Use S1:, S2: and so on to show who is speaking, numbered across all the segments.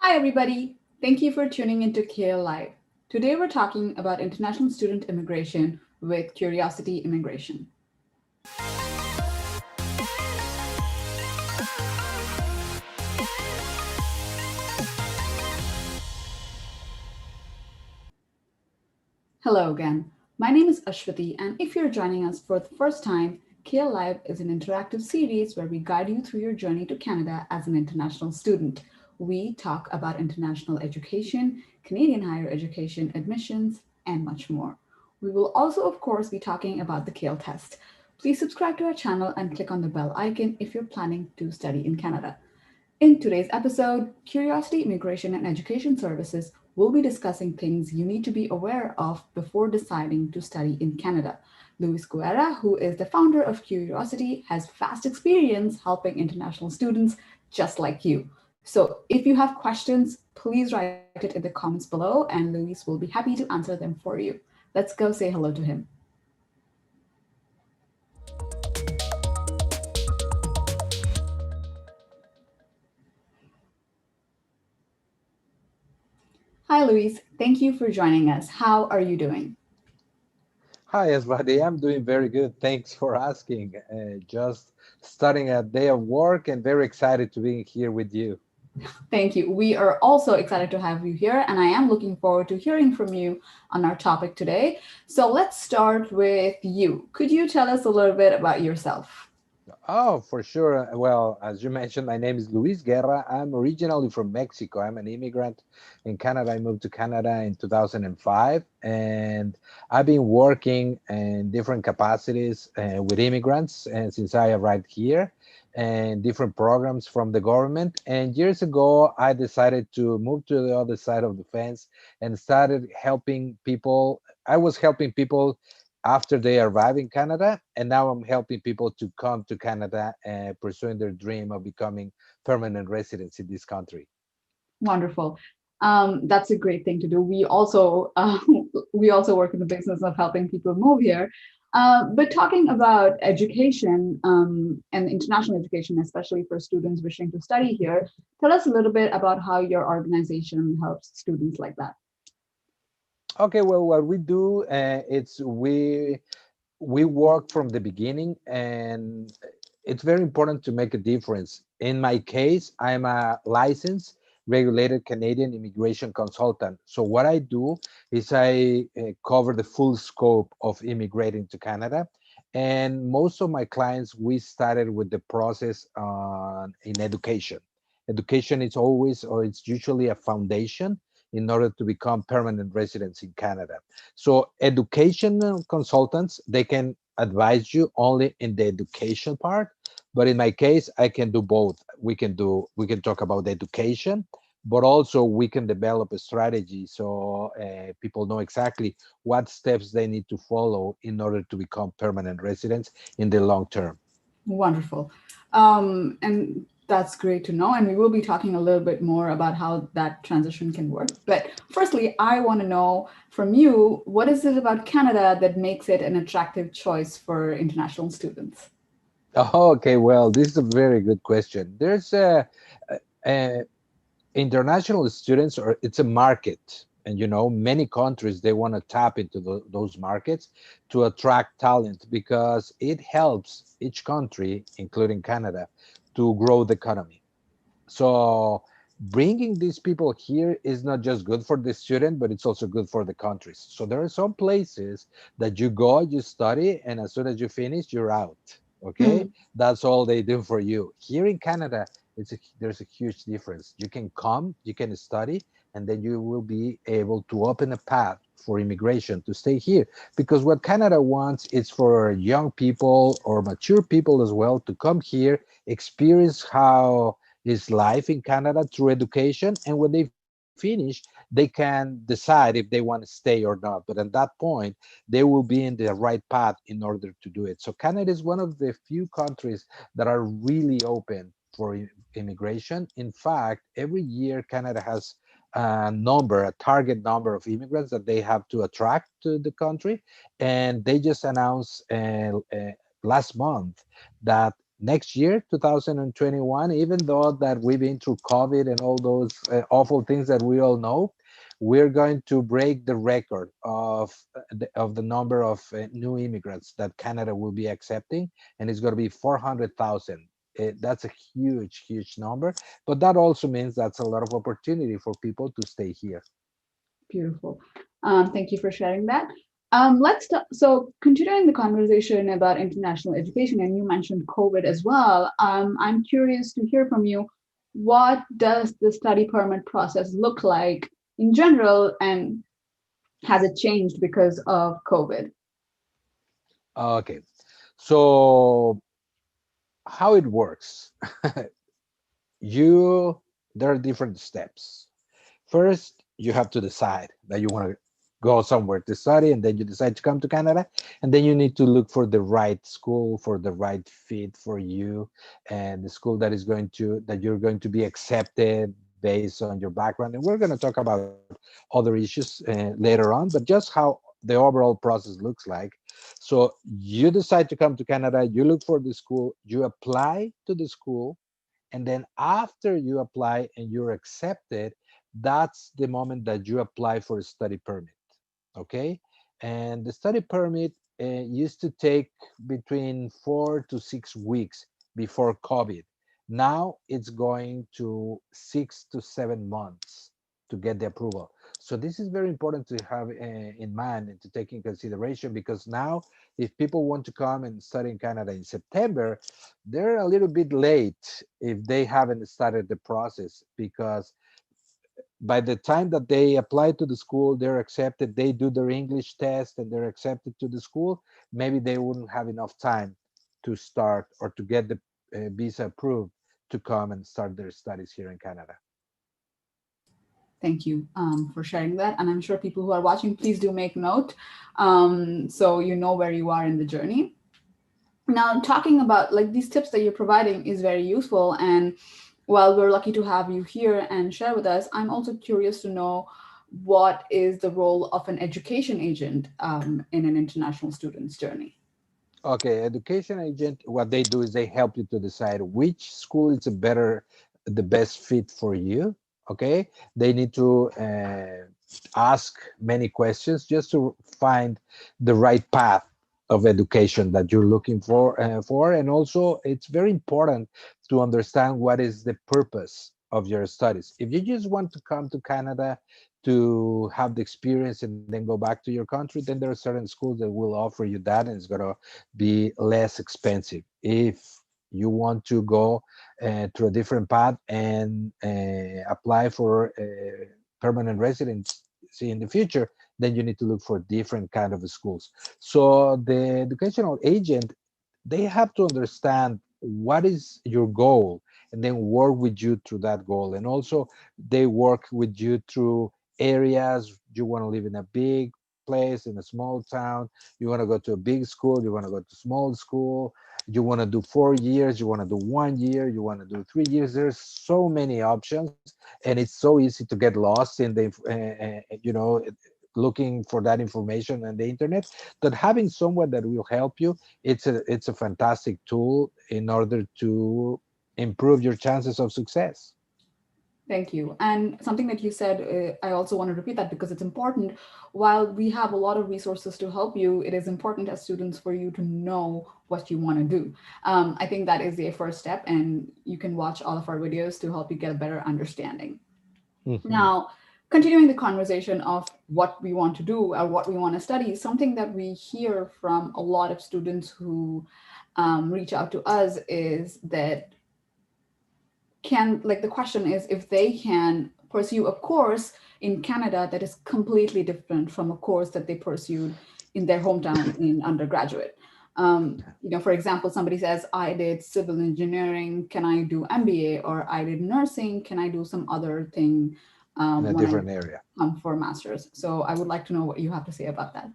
S1: Hi, everybody. Thank you for tuning into CAEL Live. Today, we're talking about international student immigration with Curiosity Immigration. Hello again. My name is Ashwati, and if you're joining us for the first time, CAEL Live is an interactive series where we guide you through your journey to Canada as an international student. We talk about international education, Canadian higher education admissions, and much more. We will also, of course, be talking about the CAEL test. Please subscribe to our channel and click on the bell icon if you're planning to study in Canada. In today's episode, Curiosity Immigration and Education Services will be discussing things you need to be aware of before deciding to study in Canada. Luis Guerra, who is the founder of Curiosity, has vast experience helping international students just like you. So if you have questions, please write it in the comments below and Luis will be happy to answer them for you. Let's go say hello to him. Hi, Luis. Thank you for joining us. How are you doing?
S2: Hi, everybody. I'm doing very good. Thanks for asking. Just starting a day of work and very excited to be here with you.
S1: Thank you. We are also excited to have you here, and I am looking forward to hearing from you on our topic today. So let's start with you. Could you tell us a little bit about yourself?
S2: Oh, for sure. Well, as you mentioned, my name is Luis Guerra. I'm originally from Mexico. I'm an immigrant in Canada. I moved to Canada in 2005, and I've been working in different capacities with immigrants and since I arrived here, and different programs from the government. And years ago, I decided to move to the other side of the fence and started helping people. I was helping people after they arrive in Canada, and now I'm helping people to come to Canada and pursuing their dream of becoming permanent residents in this country.
S1: Wonderful. That's a great thing to do. We also work in the business of helping people move here. But talking about education and international education, especially for students wishing to study here, tell us a little bit about how your organization helps students like that.
S2: Okay, well, what we do, it's we work from the beginning, and it's very important to make a difference. In my case, I'm a licensed regulated Canadian immigration consultant. So what I do is I cover the full scope of immigrating to Canada. And most of my clients, we started with the process in education. Education is always, or it's usually a foundation in order to become permanent residents in Canada. So educational consultants, they can advise you only in the education part, but in my case, I can do both. We can talk about education, but also we can develop a strategy so people know exactly what steps they need to follow in order to become permanent residents in the long term.
S1: Wonderful. And that's great to know. And we will be talking a little bit more about how that transition can work. But firstly, I want to know from you, what is it about Canada that makes it an attractive choice for international students?
S2: Oh, okay, well, this is a very good question. There's a international students, or it's a market, and many countries, they want to tap into those markets to attract talent because it helps each country, including Canada, to grow the economy. So bringing these people here is not just good for the student, but it's also good for the countries. So there are some places that you go, you study, and as soon as you finish, you're out. Okay,
S1: Hmm.
S2: that's all they do for you. Here in Canada, there's a huge difference. You can come, you can study, and then you will be able to open a path for immigration to stay here. Because what Canada wants is for young people or mature people as well to come here, experience how is life in Canada through education. And when they finish, they can decide if they want to stay or not. But at that point, they will be in the right path in order to do it. So Canada is one of the few countries that are really open for immigration. In fact, every year Canada has a target number of immigrants that they have to attract to the country. And they just announced last month that next year, 2021, even though that we've been through COVID and all those awful things that we all know, we're going to break the record of the number of new immigrants that Canada will be accepting, and it's going to be 400,000. That's a huge, huge number, but that also means that's a lot of opportunity for people to stay here.
S1: Beautiful. Thank you for sharing that. So continuing the conversation about international education, and you mentioned COVID as well. I'm curious to hear from you. What does the study permit process look like in general, and has it changed because of COVID?
S2: Okay, so how it works? you There are different steps. First, you have to decide that you want to go somewhere to study, and then you decide to come to Canada, and then you need to look for the right school, for the right fit for you, and the school that you're going to be accepted based on your background. And we're going to talk about other issues later on, but just how the overall process looks like. So you decide to come to Canada, you look for the school, you apply to the school, and then after you apply and you're accepted, that's the moment that you apply for a study permit. Okay. And the study permit used to take between 4 to 6 weeks before COVID. Now it's going to 6 to 7 months to get the approval. So this is very important to have in mind and to take in consideration, because now if people want to come and study in Canada in September, they're a little bit late if they haven't started the process, because by the time that they apply to the school, they're accepted, they do their English test and they're accepted to the school, maybe they wouldn't have enough time to start or to get the visa approved to come and start their studies here in Canada.
S1: Thank you for sharing that. And I'm sure people who are watching, please do make note, so you know where you are in the journey. Now, talking about like these tips that you're providing is very useful. And while we're lucky to have you here and share with us, I'm also curious to know what is the role of an education agent in an international student's journey.
S2: Okay, education agent, what they do is they help you to decide which school is the best fit for you. Okay, they need to ask many questions just to find the right path of education that you're looking for, and also it's very important to understand what is the purpose of your studies. If you just want to come to Canada to have the experience and then go back to your country, then there are certain schools that will offer you that, and it's going to be less expensive. If you want to go to a different path and apply for permanent residency in the future, then you need to look for different kind of schools. So the educational agent, they have to understand what is your goal and then work with you through that goal. And also they work with you through areas. You want to live in a big place, in a small town, you want to go to a big school, you want to go to small school, you want to do 4 years, you want to do 1 year, you want to do 3 years. There's so many options, and it's so easy to get lost in the looking for that information on the internet, that having someone that will help you, it's a fantastic tool in order to improve your chances of success.
S1: Thank you. And something that you said, I also want to repeat that because it's important. While we have a lot of resources to help you, it is important as students for you to know what you want to do. I think that is the first step, and you can watch all of our videos to help you get a better understanding.
S2: Mhm.
S1: Now, continuing the conversation of what we want to do or what we want to study, something that we hear from a lot of students who reach out to us is that the question is if they can pursue a course in Canada that is completely different from a course that they pursued in their hometown in undergraduate. For example, somebody says, I did civil engineering, can I do MBA? Or I did nursing, can I do some other thing
S2: In a
S1: when I
S2: different area.
S1: come for a master's? So I would like to know what you have to say about that.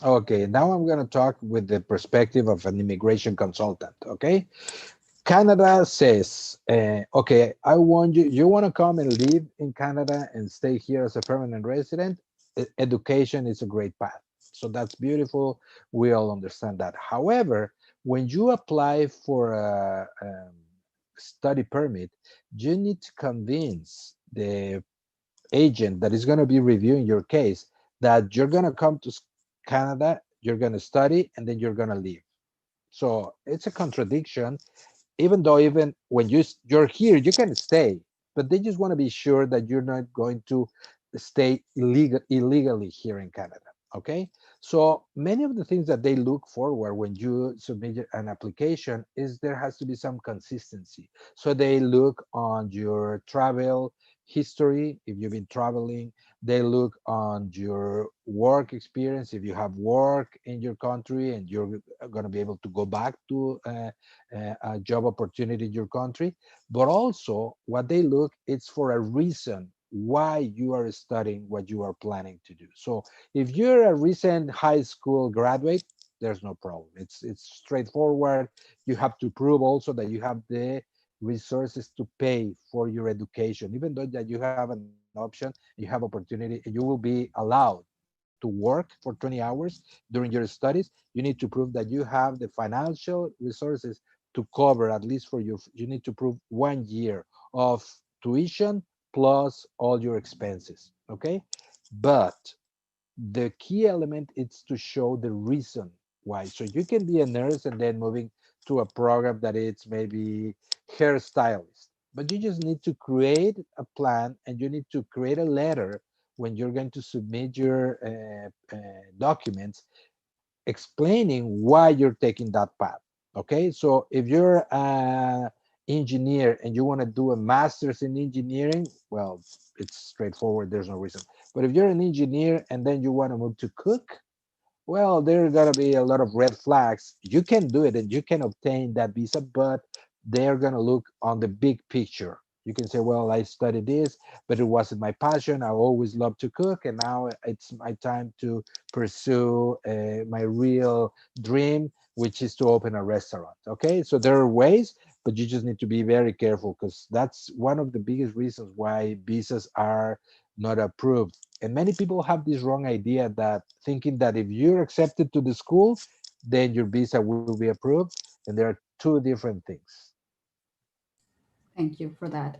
S2: Okay, now I'm going to talk with the perspective of an immigration consultant. Okay, Canada says, okay, you want to come and live in Canada and stay here as a permanent resident. Education is a great path. So that's beautiful. We all understand that. However, When you apply for a, study permit, you need to convince the agent that is going to be reviewing your case that you're going to come to Canada, you're going to study, and then you're going to leave. So it's a contradiction, even though even when you're here, you can stay, but they just want to be sure that you're not going to stay illegally here in Canada. Okay, so many of the things that they look forward when you submit an application is there has to be some consistency. So they look on your travel history, if you've been traveling. They look on your work experience, if you have work in your country and you're going to be able to go back to a job opportunity in your country. But also what they look, it's for a reason why you are studying what you are planning to do. So if you're a recent high school graduate, there's no problem. It's straightforward. You have to prove also that you have the resources to pay for your education, even though that you have an option, you have opportunity, and you will be allowed to work for 20 hours during your studies. You need to prove that you have the financial resources to cover, at least for you need to prove 1 year of tuition plus all your expenses. Okay, but the key element is to show the reason why. So you can be a nurse and then moving to a program that it's maybe hairstylist, but you just need to create a plan and you need to create a letter when you're going to submit your documents explaining why you're taking that path. Okay, so if you're an engineer and you want to do a master's in engineering, well, it's straightforward, there's no reason. But if you're an engineer and then you want to move to cook, well, there are gonna be a lot of red flags. You can do it and you can obtain that visa, but they're gonna look on the big picture. You can say, well, I studied this, but it wasn't my passion. I always loved to cook, and now it's my time to pursue my real dream, which is to open a restaurant. Okay, so there are ways, but you just need to be very careful because that's one of the biggest reasons why visas are not approved. And many people have this wrong idea that thinking that if you're accepted to the school, then your visa will be approved. And there are two different things.
S1: Thank you for that.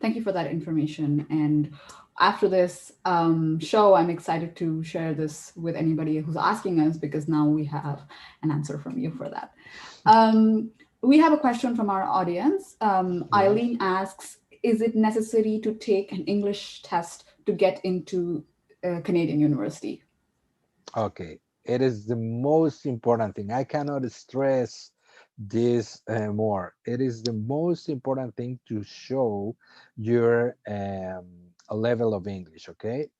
S1: Thank you for that information. And after this show, I'm excited to share this with anybody who's asking us because now we have an answer from you for that. We have a question from our audience.
S2: Yes.
S1: Eileen asks, is it necessary to take an English test to get into Canadian university?
S2: Okay. It is the most important thing. I cannot stress this more. It is the most important thing to show your a level of English. Okay.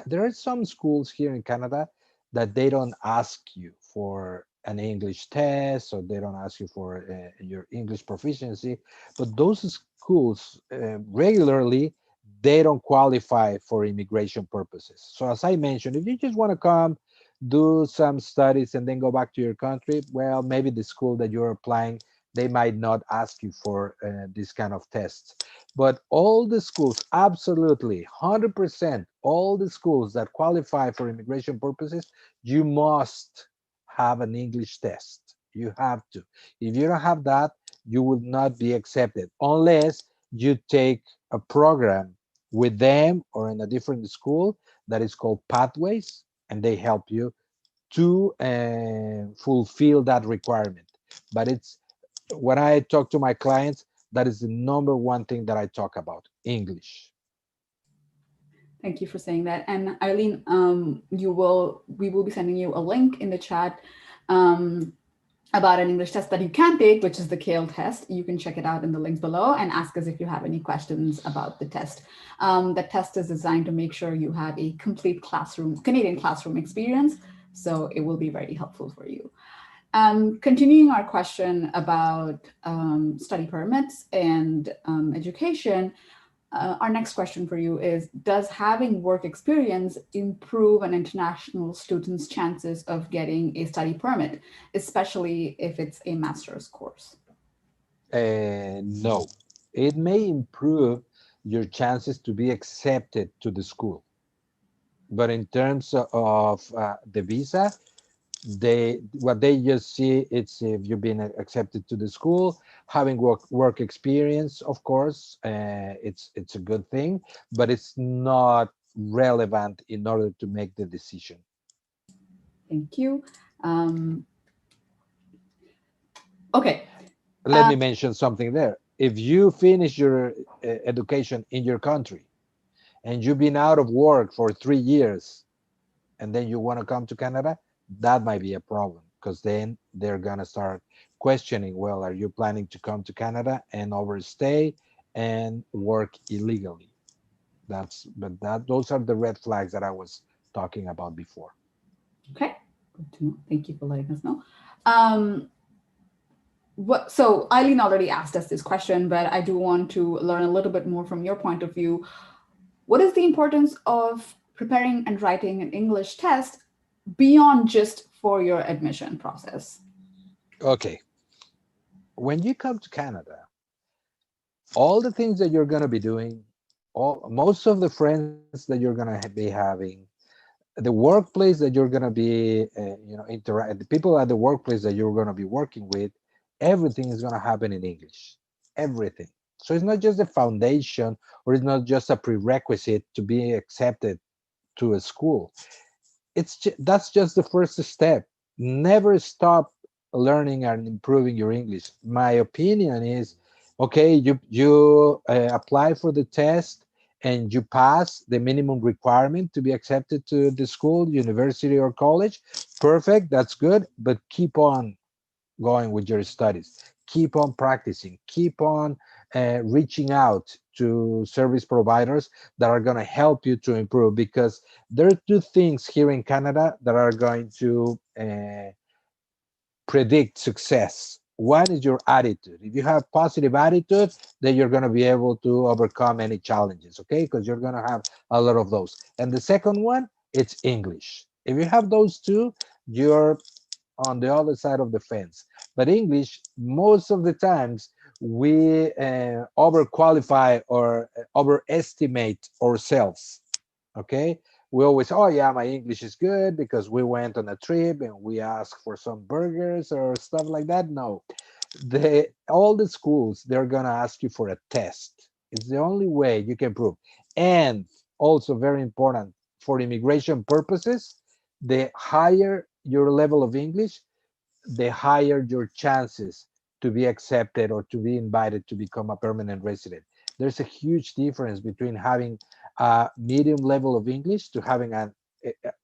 S2: There are some schools here in Canada that they don't ask you for an English test or they don't ask you for your English proficiency, but those schools regularly they don't qualify for immigration purposes. So as I mentioned, if you just want to come do some studies and then go back to your country, well, maybe the school that you're applying they might not ask you for this kind of tests. But all the schools, absolutely 100%, all the schools that qualify for immigration purposes, you must have an English test. You have to. If you don't have that, you will not be accepted unless you take a program with them or in a different school that is called Pathways, and they help you to fulfill that requirement. But it's when I talk to my clients, that is the number one thing that I talk about, English.
S1: Thank you for saying that. And Eileen, we will be sending you a link in the chat um, about an English test that you can take, which is the CAEL test. You can check it out in the links below and ask us if you have any questions about the test. The test is designed to make sure you have a complete Canadian classroom experience. So it will be very helpful for you. Continuing our question about study permits and education, our next question for you is, does having work experience improve an international student's chances of getting a study permit, especially if it's a master's course?
S2: No, it may improve your chances to be accepted to the school, but in terms of the visa, What they just see, it's if you've been accepted to the school, having work experience. Of course, it's a good thing, but it's not relevant in order to make the decision.
S1: Thank you. Um, okay.
S2: Let me mention something there. If you finish your education in your country and you've been out of work for 3 years, and then you want to come to Canada, that might be a problem, because then they're gonna start questioning, well, are you planning to come to Canada and overstay and work illegally? Those are the red flags that I was talking about before.
S1: Okay. Good to know. Thank you for letting us know. Um, so Eileen already asked us this question, but I do want to learn a little bit more from your point of view. What is the importance of preparing and writing an English test beyond just for your admission process?
S2: Okay, when you come to Canada, all the things that you're going to be doing, most of the friends that you're going to be having, the workplace that you're going to be interact, the people at the workplace that you're going to be working with, everything is going to happen in English, everything. So it's not just a foundation, or it's not just a prerequisite to be accepted to a school. That's just the first step. Never stop learning and improving your English. My opinion is, okay, you apply for the test and you pass the minimum requirement to be accepted to the school, university, or college. Perfect, that's good, but keep on going with your studies. Keep on practicing. Keep on reaching out to service providers that are going to help you to improve, because there are two things here in Canada that are going to predict success. One is your attitude. If you have positive attitude, then you're going to be able to overcome any challenges, okay? Because you're going to have a lot of those. And the second one, it's English. If you have those two, you're on the other side of the fence. But English, most of the times, we overqualify or overestimate ourselves. Okay, we always, oh yeah, my English is good because we went on a trip and we asked for some burgers or stuff like that. No, all the schools, they're gonna ask you for a test. It's the only way you can prove. And also very important, for immigration purposes, the higher your level of English, the higher your chances to be accepted or to be invited to become a permanent resident. There's a huge difference between having a medium level of English to having a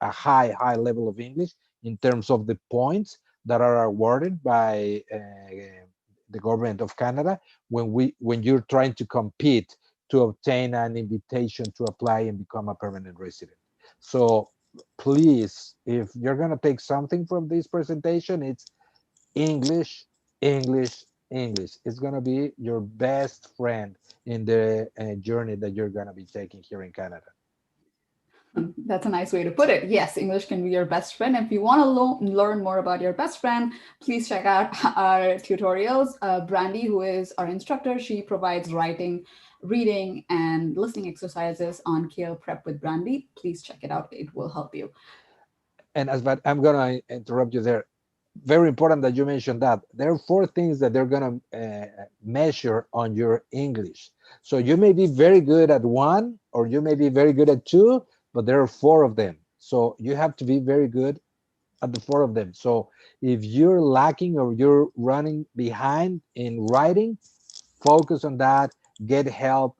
S2: high level of English in terms of the points that are awarded by the government of Canada when you're trying to compete to obtain an invitation to apply and become a permanent resident. So please, if you're going to take something from this presentation, it's English, English, English. It's going to be your best friend in the journey that you're going to be taking here in Canada.
S1: That's a nice way to put it. Yes, English can be your best friend. If you want to learn more about your best friend, please check out our tutorials. Brandy, who is our instructor, she provides writing, reading, and listening exercises on CAEL Prep with Brandy. Please check it out. It will help you.
S2: And as but I'm going to interrupt you there. Very important that you mentioned that. There are four things that they're going to measure on your English. So you may be very good at one, or you may be very good at two, but there are four of them. So you have to be very good at the four of them. So if you're lacking or you're running behind in writing, focus on that, get help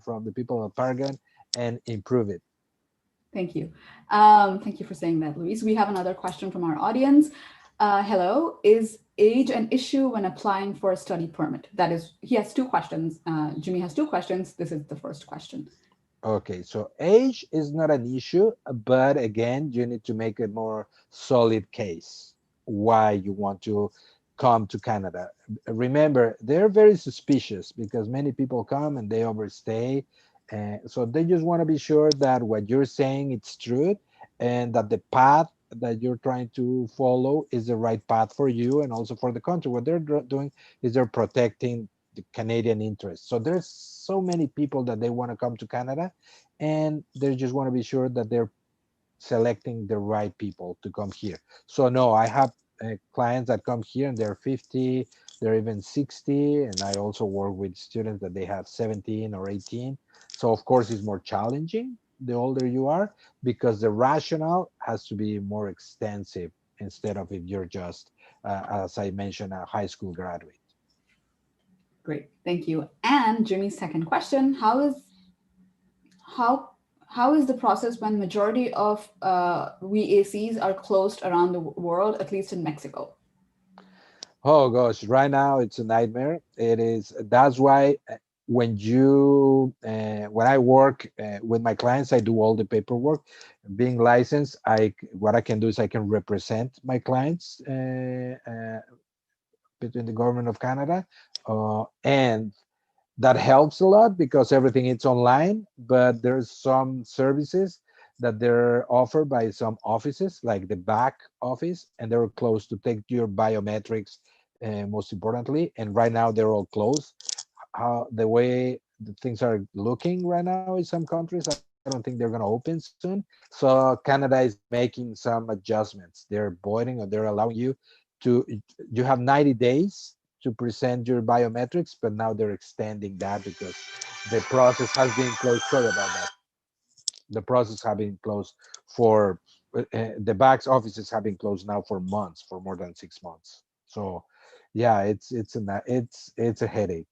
S2: from the people at Paragon, and improve it.
S1: Thank you. Thank you for saying that, Luis. We have another question from our audience. Hello, is age an issue when applying for a study permit? That is, he has two questions. Jimmy has two questions. This is the first question.
S2: Okay, so age is not an issue, but again, you need to make a more solid case why you want to come to Canada. Remember, they're very suspicious because many people come and they overstay. So they just want to be sure that what you're saying it's true, and that the path that you're trying to follow is the right path for you and also for the country. What they're doing is they're protecting the Canadian interests. So there's so many people that they want to come to Canada, and they just want to be sure that they're selecting the right people to come here. So no, I have clients that come here and they're 50, they're even 60, and I also work with students that they have 17 or 18. So of course it's more challenging the older you are, because the rationale has to be more extensive instead of if you're just, as I mentioned, a high school graduate.
S1: Great, thank you. And Jimmy's second question: how how is the process when majority of VACs are closed around the world, at least in Mexico?
S2: Oh gosh, right now it's a nightmare. It is. That's why when I work with my clients, I do all the paperwork. Being licensed, what I can do is I can represent my clients between the government of Canada, and that helps a lot because everything is online. But there's some services that they're offered by some offices, like the back office, and they're closed to take your biometrics, most importantly. And right now they're all closed. How the way the things are looking right now in some countries, I don't think they're going to open soon. So Canada is making some adjustments. They're voiding, or they're allowing you to, you have 90 days to present your biometrics, but now they're extending that because the process has been closed. Sorry about that. The process have been closed for the back's offices have been closed now for months, for more than 6 months. So yeah, it's a headache.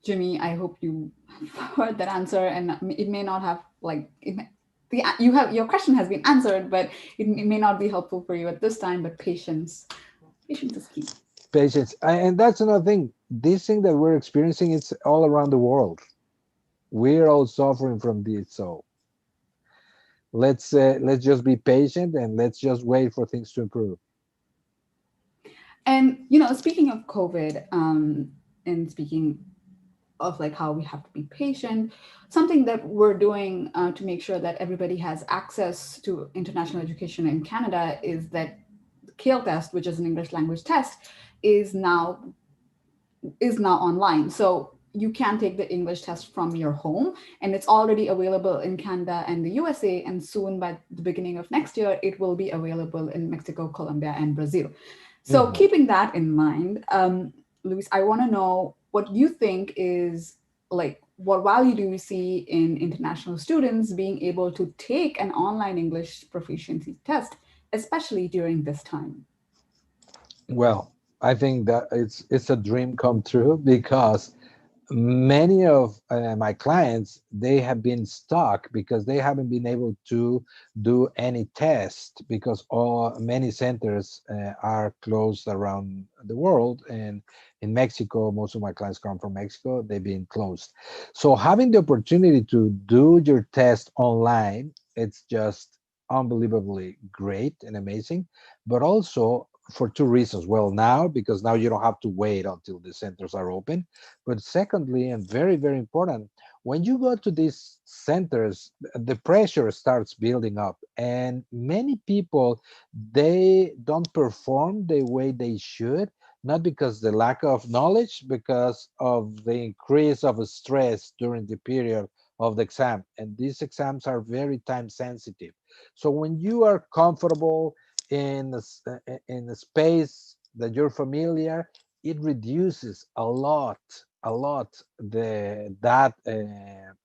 S1: Jimmy, I hope you heard that answer, and it may not have you have your question has been answered, but it may not be helpful for you at this time. But patience is key.
S2: Patience. And that's another thing. This thing that we're experiencing, it's all around the world. We're all suffering from this. So let's just be patient and let's just wait for things to improve.
S1: And speaking of COVID, and speaking of like how we have to be patient, something that we're doing to make sure that everybody has access to international education in Canada is that the CAEL test, which is an English language test, is now is now online. So you can take the English test from your home, and it's already available in Canada and the USA. And soon, by the beginning of next year, it will be available in Mexico, Colombia, and Brazil. So,
S2: Mhm.
S1: keeping that in mind, Luis, I want to know what you think is like, what value do you see in international students being able to take an online English proficiency test, especially during this time?
S2: Well, I think that it's a dream come true because many of my clients, they have been stuck because they haven't been able to do any test because all many centers are closed around the world. And in Mexico, most of my clients come from Mexico, they've been closed. So having the opportunity to do your test online, it's just unbelievably great and amazing. But also for two reasons. Well, now because now you don't have to wait until the centers are open, but secondly, and very, very important, when you go to these centers, the pressure starts building up, and many people, they don't perform the way they should, not because the lack of knowledge, because of the increase of stress during the period of the exam. And these exams are very time sensitive. So when you are comfortable in a space that you're familiar, it reduces a lot that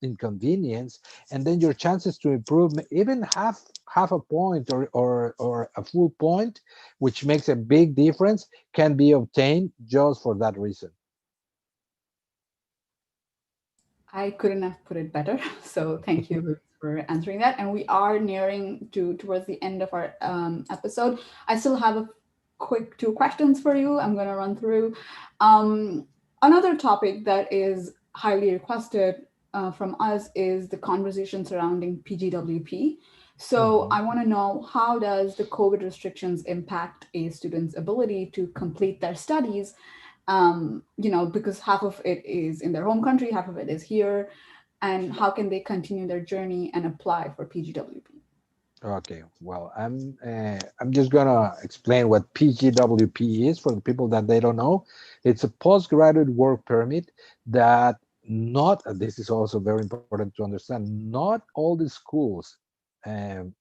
S2: inconvenience, and then your chances to improve even half a point or a full point, which makes a big difference, can be obtained just for that reason.
S1: I couldn't have put it better. So thank you for answering that. And we are nearing to towards the end of our episode. I still have a quick two questions for you. I'm going to run through. Another topic that is highly requested from us is the conversation surrounding PGWP. So
S2: Mhm.
S1: I want to know, how does the COVID restrictions impact a student's ability to complete their studies, because half of it is in their home country, half of it is here, and how can they continue their journey and apply for PGWP?
S2: Okay, well, I'm just gonna explain what PGWP is for the people that they don't know. It's a postgraduate work permit that not, this is also very important to understand, not all the schools, um,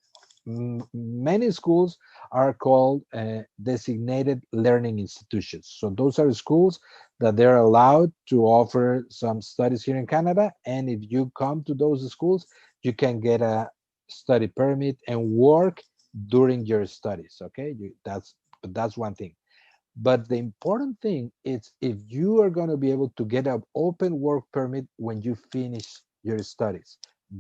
S2: many schools are called designated learning institutions. So those are schools that they're allowed to offer some studies here in Canada. And if you come to those schools, you can get a study permit and work during your studies. Okay, that's one thing. But the important thing is if you are going to be able to get an open work permit when you finish your studies.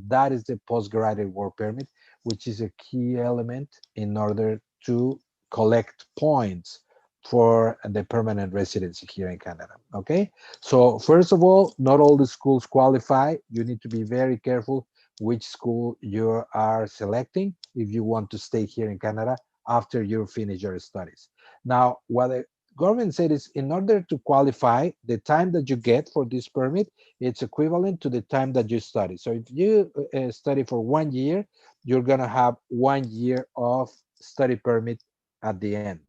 S2: That is the postgraduate work permit, which is a key element in order to collect points for the permanent residency here in Canada. Okay, so first of all, not all the schools qualify. You need to be very careful which school you are selecting if you want to stay here in Canada after you finish your studies. Now, what the government said is in order to qualify, the time that you get for this permit, it's equivalent to the time that you study. So if you study for 1 year, you're going to have 1 year of study permit at the end.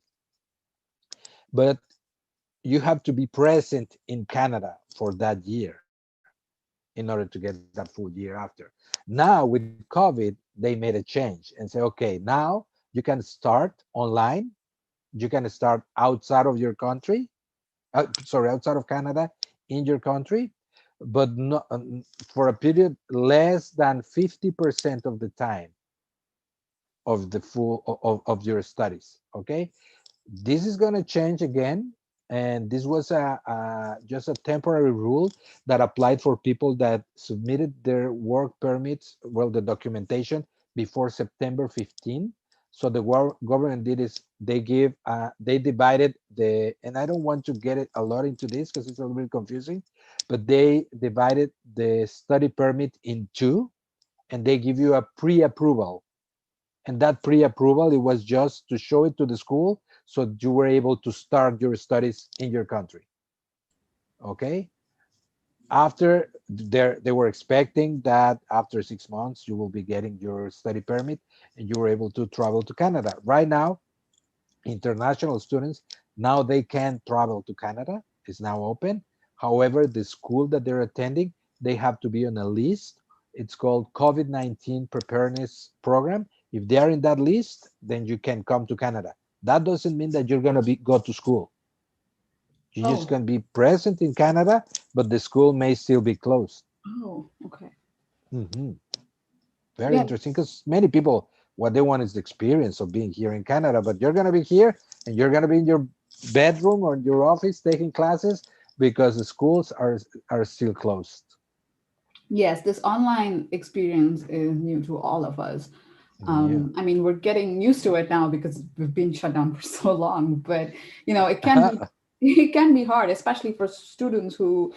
S2: But you have to be present in Canada for that year in order to get that full year after. Now, with COVID, they made a change and say, okay, now you can start online, you can start outside of your country, sorry, outside of Canada, in your country, but not for a period less than 50% of the time of the full of your studies. Okay, this is going to change again, and this was a just a temporary rule that applied for people that submitted their work permits, well, the documentation before September 15. So the government did is they divided the, and I don't want to get it a lot into this because it's a little bit confusing, but they divided the study permit in two, and they give you a pre-approval, and that pre-approval, it was just to show it to the school so you were able to start your studies in your country. Okay, after they were expecting that after 6 months you will be getting your study permit and you were able to travel to Canada. Right now, international students, now they can travel to Canada. It's now open. However, the school that they're attending, they have to be on a list. It's called COVID-19 preparedness program. If they are in that list, then you can come to Canada. That doesn't mean that you're going to be go to school. You just
S1: Oh,
S2: can be present in Canada, but the school may still be closed.
S1: oh, okay.
S2: Mhm. Very
S1: Yeah.
S2: interesting, because many people, what they want is the experience of being here in Canada, but you're going to be here and you're going to be in your bedroom or your office taking classes because the schools are still closed.
S1: Yes, this online experience is new to all of us.
S2: Yeah.
S1: I mean, we're getting used to it now because we've been shut down for so long. But it can be it can be hard, especially for students who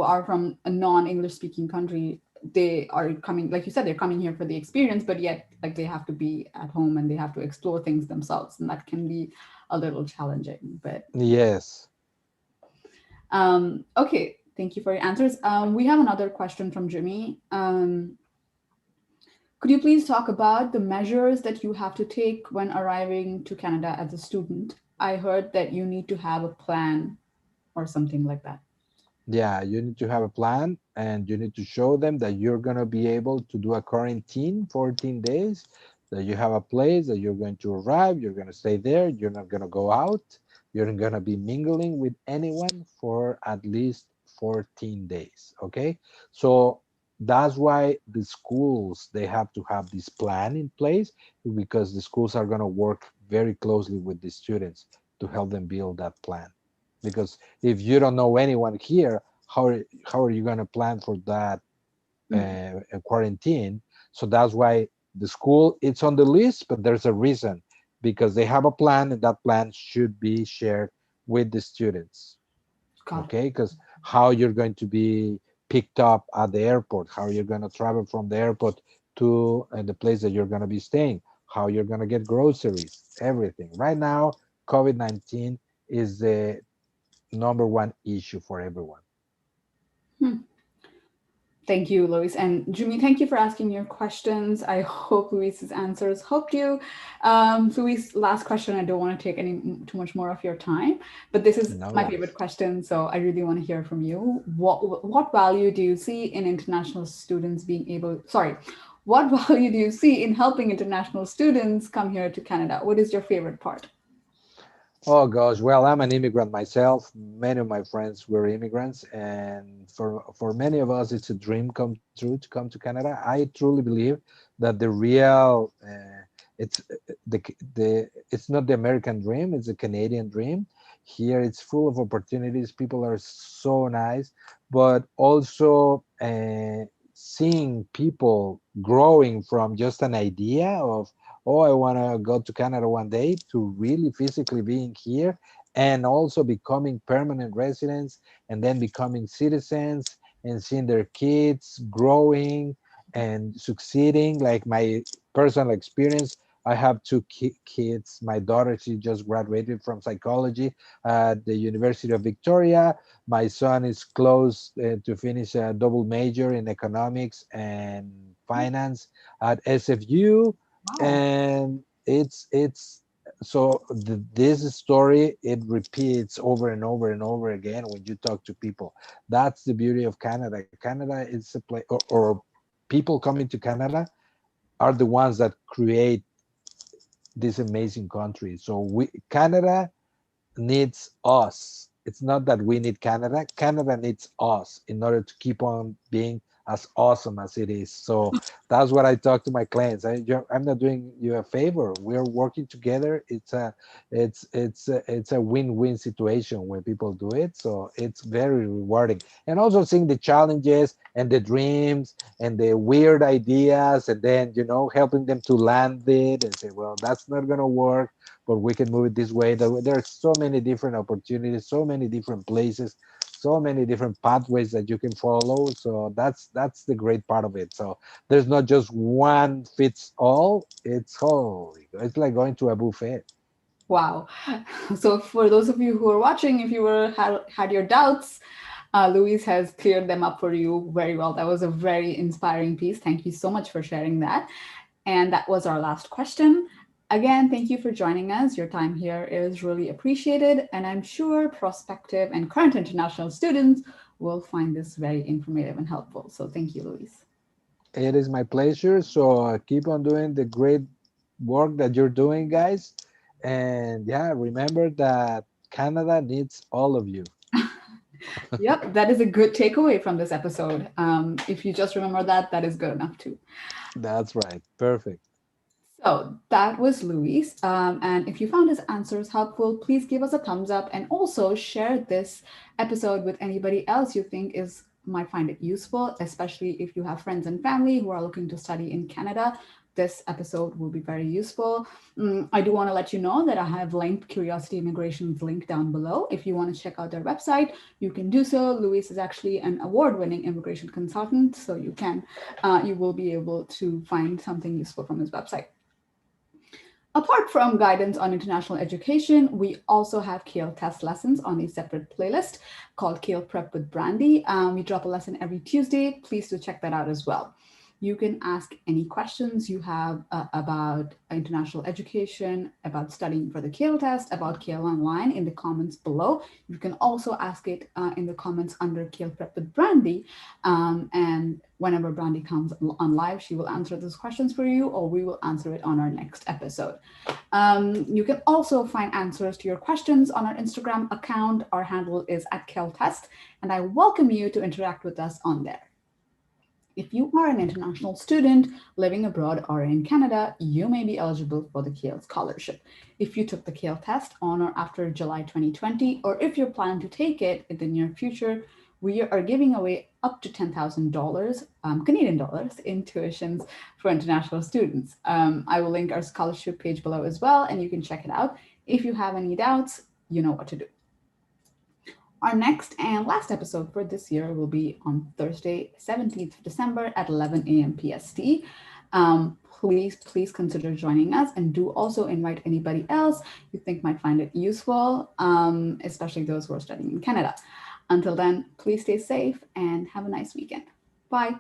S1: are from a non-English speaking country. They are coming, like you said, they're coming here for the experience, but yet like they have to be at home and they have to explore things themselves, and that can be a little challenging. But
S2: Yes.
S1: okay, thank you for your answers. We have another question from Jimmy. Could you please talk about the measures that you have to take when arriving to Canada as a student? I heard that you need to have a plan or something like that.
S2: Yeah, you need to have a plan and you need to show them that you're going to be able to do a quarantine 14 days, that you have a place that you're going to arrive, you're going to stay there, you're not going to go out, you're not going to be mingling with anyone for at least 14 days. Okay, so that's why the schools, they have to have this plan in place, because the schools are going to work very closely with the students to help them build that plan. Because if you don't know anyone here, how are you going to plan for that
S1: Mm,
S2: quarantine? So that's why the school, it's on the list, but there's a reason, because they have a plan and that plan should be shared with the students.
S1: got it.
S2: Okay, because how you're going to be picked up at the airport, how you're going to travel from the airport to the place that you're going to be staying, how you're going to get groceries, everything. Right now, COVID-19 is the number one issue for everyone.
S1: Hmm. Thank you, Luis. And Jimmy, thank you for asking your questions. I hope Luis's answers helped you. Luis, last question. I don't want to take too much more of your time, but this is
S2: No
S1: my favorite
S2: worries.
S1: question, so I really want to hear from you. What value do you see in international students being able? Sorry, what value do you see in helping international students come here to Canada? What is your favorite part?
S2: Oh gosh, well, I'm an immigrant myself. Many of my friends were immigrants, and for many of us, it's a dream come true to come to Canada. I truly believe that the real it's it's not the American dream; it's a Canadian dream. Here, it's full of opportunities. People are so nice, but also seeing people growing from just an idea of, oh, I want to go to Canada one day, to really physically being here and also becoming permanent residents and then becoming citizens and seeing their kids growing and succeeding. Like my personal experience, I have two kids. My daughter, she just graduated from psychology at the University of Victoria. My son is close to finish a double major in economics and finance at SFU.
S1: Wow.
S2: And it's so this story, it repeats over and over and over again when you talk to people. That's the beauty of Canada. Canada is a place, or people coming to Canada are the ones that create this amazing country. So we Canada needs us. It's not that we need Canada. Canada needs us in order to keep on being as awesome as it is. So that's what I talk to my clients. I'm not doing you a favor. We're working together. It's a win-win situation when people do it. So it's very rewarding. And also seeing the challenges and the dreams and the weird ideas, and then helping them to land it and say, well, that's not gonna work, but we can move it this way. There are so many different opportunities, so many different places, so many different pathways that you can follow. So that's the great part of it. So there's not just one fits all. It's like going to a buffet.
S1: Wow. So for those of you who are watching, if you had your doubts, Louise has cleared them up for you very well. That was a very inspiring piece. Thank you so much for sharing that. And that was our last question. Again, thank you for joining us. Your time here is really appreciated, and I'm sure prospective and current international students will find this very informative and helpful. So thank you, Louise.
S2: It is my pleasure. So keep on doing the great work that you're doing, guys. And yeah, remember that Canada needs all of you.
S1: Yep, that is a good takeaway from this episode. If you just remember that, that is good enough too.
S2: That's right. Perfect.
S1: So that was Luis. And if you found his answers helpful, please give us a thumbs up and also share this episode with anybody else you think is might find it useful, especially if you have friends and family who are looking to study in Canada. This episode will be very useful. I do want to let you know that I have linked Curiosity Immigration's link down below. If you want to check out their website, you can do so. Luis is actually an award-winning immigration consultant, so you will be able to find something useful from his website. Apart from guidance on international education, we also have CAEL test lessons on a separate playlist called CAEL Prep with Brandy. We drop a lesson every Tuesday. Please do check that out as well. You can ask any questions you have about international education, about studying for the CAEL test, about CAEL Online in the comments below. You can also ask it in the comments under CAEL Prep with Brandy. And whenever Brandy comes on live, she will answer those questions for you, or we will answer it on our next episode. You can also find answers to your questions on our Instagram account. Our handle is @CAELTest, and I welcome you to interact with us on there. If you are an international student living abroad or in Canada, you may be eligible for the CAEL scholarship. If you took the CAEL test on or after July 2020, or if you're planning to take it in the near future, we are giving away up to $10,000 Canadian dollars in tuitions for international students. I will link our scholarship page below as well, and you can check it out. If you have any doubts, you know what to do. Our next and last episode for this year will be on Thursday, 17th of December at 11 a.m. PST. Please consider joining us, and do also invite anybody else you think might find it useful, especially those who are studying in Canada. Until then, please stay safe and have a nice weekend. Bye.